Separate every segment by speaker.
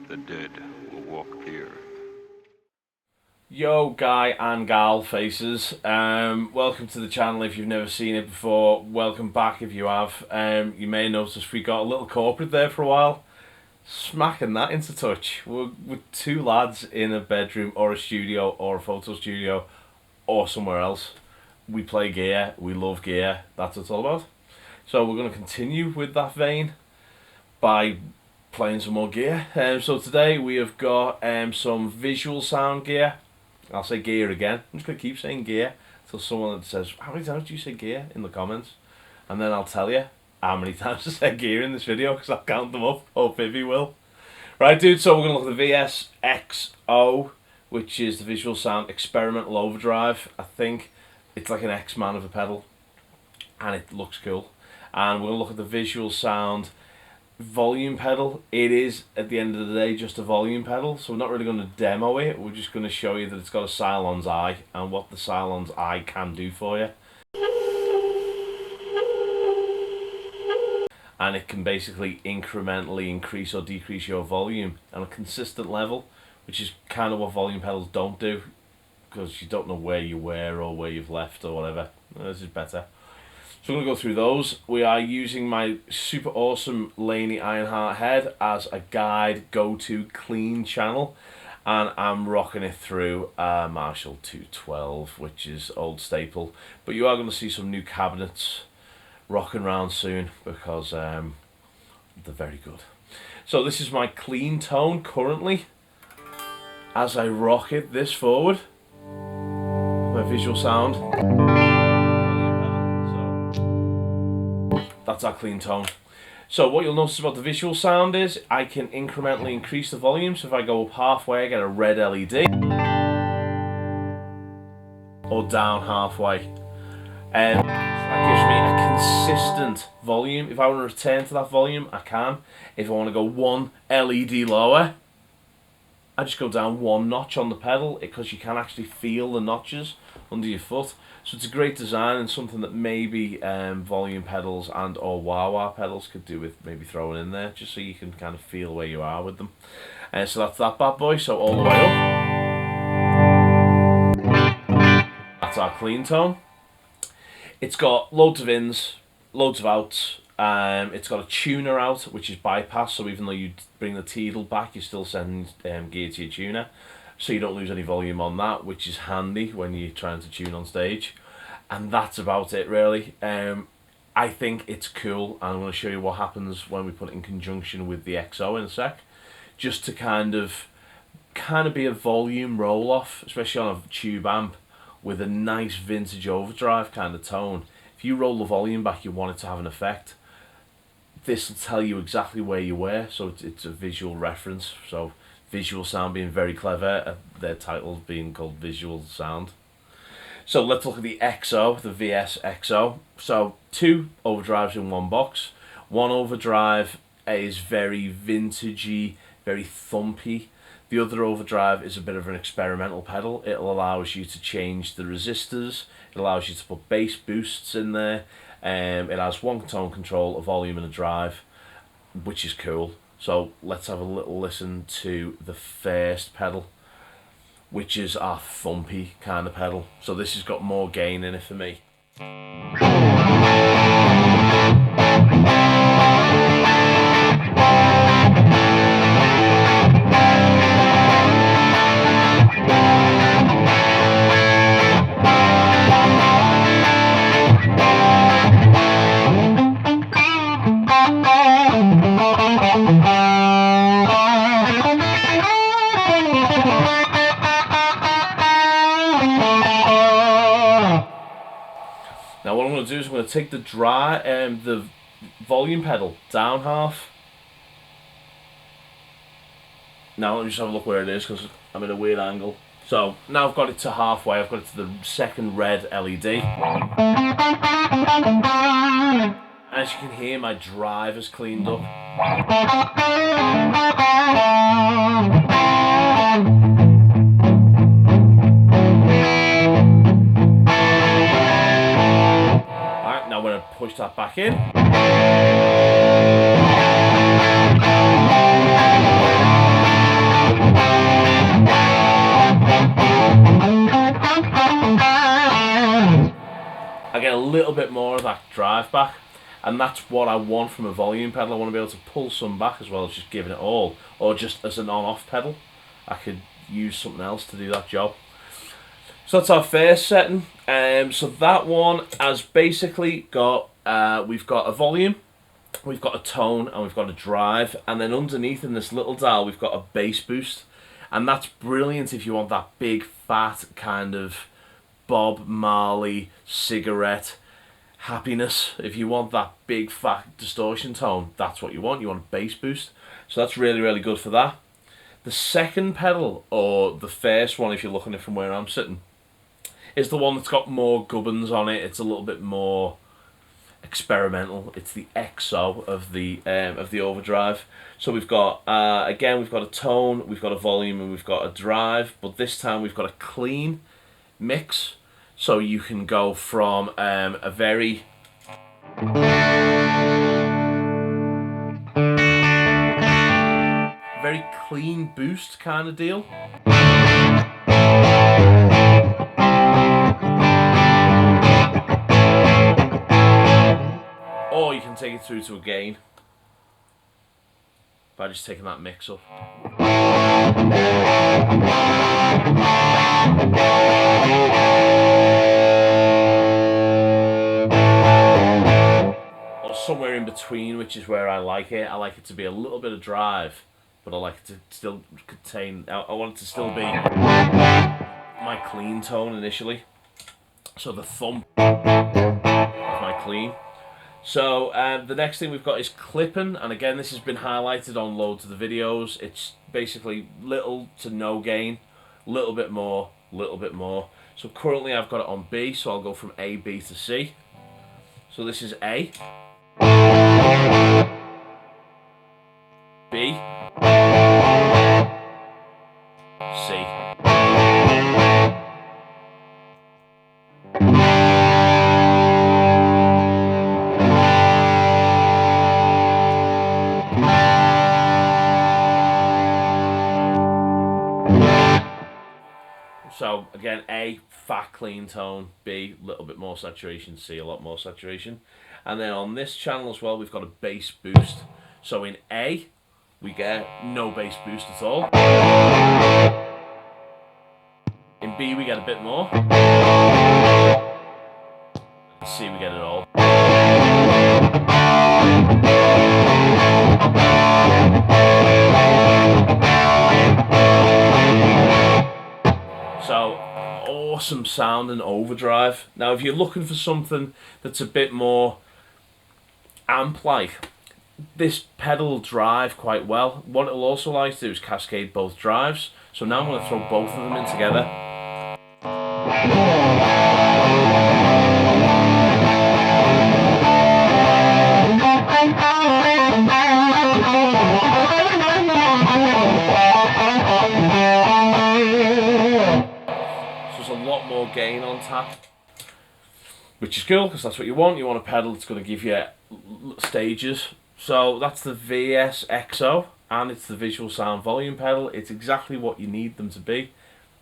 Speaker 1: The dead will walk the earth.
Speaker 2: Yo, guy and gal faces. Welcome to the channel if you've never seen it before. Welcome back if you have. You may notice we got a little corporate there for a while. Smacking that into touch. We're with two lads in a bedroom or a studio or a photo studio or somewhere else. We play gear. We love gear. That's what it's all about. So we're going to continue with that vein by playing some more gear. So today we have got some visual sound gear. I'll say gear again. I'm just going to keep saying gear until someone says, how many times do you say gear in the comments? And then I'll tell you how many times I said gear in this video because I'll count them up. Hope Vivi will. Right, dude, so we're going to look at the VSXO, which is the Visual Sound Experimental Overdrive. I think it's like an X-Man of a pedal, and it looks cool. And we're going to look at the Visual Sound volume pedal. It is, at the end of the day, just a volume pedal, so we're not really going to demo it. We're just going to show you that it's got a Cylon's eye and what the Cylon's eye can do for you. And it can basically incrementally increase or decrease your volume on a consistent level, which is kind of what volume pedals don't do, because you don't know where you were or where you've left or whatever. This is better. So I'm going to go through those. We are using my super awesome Laney Ironheart head as a guide go-to clean channel, and I'm rocking it through Marshall 212, which is old staple. But you are going to see some new cabinets rocking around soon because they're very good. So this is my clean tone currently as I rock it this forward. My visual sound. That's our clean tone. So what you'll notice about the visual sound is I can incrementally increase the volume. So if I go up halfway, I get a red LED. Or down halfway. That gives me a consistent volume. If I want to return to that volume, I can. If I want to go one LED lower, I just go down one notch on the pedal because you can actually feel the notches under your foot. So it's a great design and something that maybe volume pedals and or wah-wah pedals could do with maybe throwing in there, just so you can kind of feel where you are with them. So that's that bad boy, so all the way up. That's our clean tone. It's got loads of ins, loads of outs. It's got a tuner out, which is bypass, so even though you bring the Tidal back, you still send gear to your tuner, so you don't lose any volume on that, which is handy when you're trying to tune on stage. And that's about it, really. I think it's cool, and I'm going to show you what happens when we put it in conjunction with the XO in a sec, just to kind of be a volume roll-off, especially on a tube amp with a nice vintage overdrive kind of tone. If you roll the volume back, you want it to have an effect. This will tell you exactly where you were, so it's a visual reference. So visual sound being very clever, their title being called Visual Sound. So let's look at the XO, the VSXO. So two overdrives in one box. One overdrive is very vintagey, very thumpy. The other overdrive is a bit of an experimental pedal. It allows you to change the resistors. It allows you to put bass boosts in there. It has one tone control, a volume and a drive, which is cool. So let's have a little listen to the first pedal, which is our thumpy kind of pedal. So this has got more gain in it for me. Now what I'm going to do is I'm going to take the volume pedal down half. Now let me just have a look where it is because I'm in a weird angle. So now I've got it to halfway, I've got it to the second red LED. As you can hear, my drive is cleaned up. Alright, now we're going to push that back in. little bit more of that drive back, and that's what I want from a volume pedal. I want to be able to pull some back as well as just giving it all, or just as an on-off pedal. I could use something else to do that job. So that's our first setting. So that one has basically got, we've got a volume, we've got a tone, and we've got a drive, and then underneath in this little dial we've got a bass boost, and that's brilliant if you want that big fat kind of Bob Marley cigarette happiness. If you want that big fat distortion tone, that's what you want. You want a bass boost. So that's really, really good for that. The second pedal, or the first one if you're looking at it from where I'm sitting, is the one that's got more gubbins on it. It's a little bit more experimental. It's the XO of the Overdrive. So we've got again, we've got a tone, we've got a volume, and we've got a drive, but this time we've got a clean mix. So you can go from a very clean boost kind of deal, or you can take it through to a gain by just taking that mix up. Or somewhere in between, which is where I like it. I like it to be a little bit of drive, but I like it to still contain, I want it to still be my clean tone initially. So the thump of my clean. So the next thing we've got is clipping, and again this has been highlighted on loads of the videos. It's basically little to no gain, little bit more, little bit more. So currently I've got it on B, so I'll go from A, B to C. So this is A, B, C. So again, A, fat clean tone, B, little bit more saturation, C, a lot more saturation. And then on this channel as well, we've got a bass boost. So in A, we get no bass boost at all. In B, we get a bit more. In C, we get it all. So, awesome sound and overdrive. Now, if you're looking for something that's a bit more amp-like, this pedal will drive quite well. What it'll also like to do is cascade both drives. So now I'm going to throw both of them in together. A lot more gain on tap, which is cool because that's what you want. You want a pedal that's going to give you stages. So that's the VSXO, and it's the visual sound volume pedal. It's exactly what you need them to be: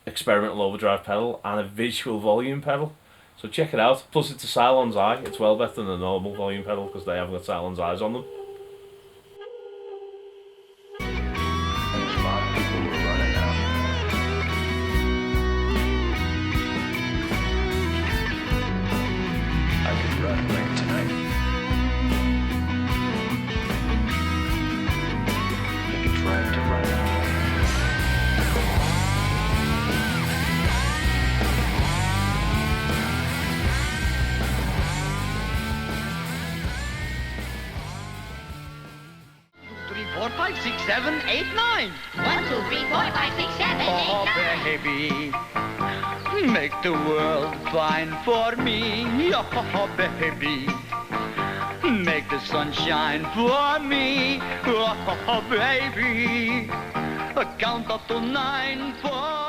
Speaker 2: experimental overdrive pedal and a visual volume pedal. So check it out. Plus it's a Cylon's eye. It's well better than a normal volume pedal because they haven't got Cylon's eyes on them.
Speaker 3: Four, five, six, seven, eight, nine.
Speaker 4: 1, 2, 3, 4, 5, 6, 7, 8, 9.
Speaker 3: Oh, baby, make the world fine for me. Oh, baby, make the sun shine for me. Oh, baby, count up to 9 for